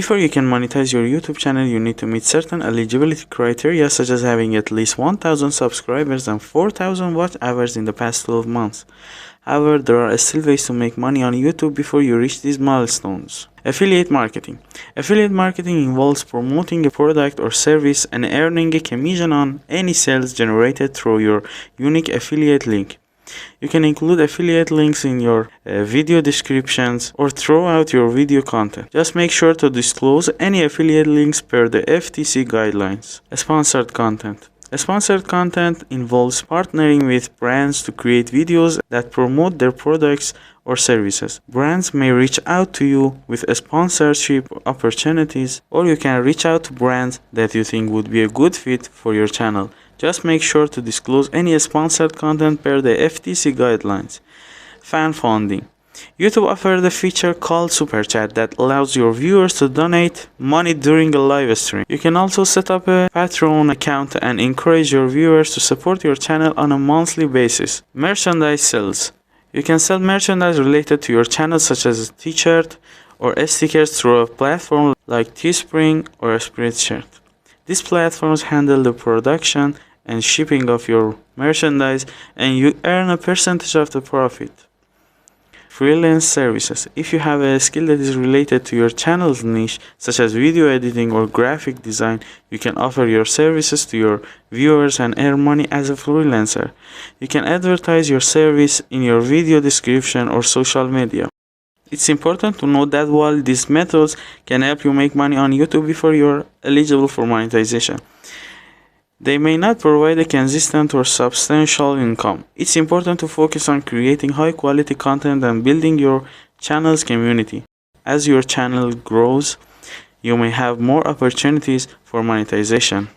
Before you can monetize your YouTube channel, you need to meet certain eligibility criteria, such as having at least 1,000 subscribers and 4,000 watch hours in the past 12 months. However, there are still ways to make money on YouTube before you reach these milestones. Affiliate marketing. Affiliate marketing involves promoting a product or service and earning a commission on any sales generated through your unique affiliate link. You can include affiliate links in your video descriptions or throughout your video content. Just make sure to disclose any affiliate links per the FTC guidelines. Sponsored content. Sponsored content involves partnering with brands to create videos that promote their products or services. Brands may reach out to you with sponsorship opportunities, or you can reach out to brands that you think would be a good fit for your channel. Just make sure to disclose any sponsored content per the FTC guidelines. Fan funding. YouTube offers a feature called Super Chat that allows your viewers to donate money during a live stream. You can also set up a Patreon account and encourage your viewers to support your channel on a monthly basis. Merchandise sales. You can sell merchandise related to your channel, such as a t-shirt or stickers, through a platform like Teespring or a Spreadshirt. These platforms handle the production and shipping of your merchandise, and you earn a percentage of the profit. Freelance services. If you have a skill that is related to your channel's niche, such as video editing or graphic design, you can offer your services to your viewers and earn money as a freelancer. You can advertise your service in your video description or social media. It's important to note that while these methods can help you make money on YouTube before you're eligible for monetization, they may not provide a consistent or substantial income. It's important to focus on creating high quality content and building your channel's community. As your channel grows, you may have more opportunities for monetization.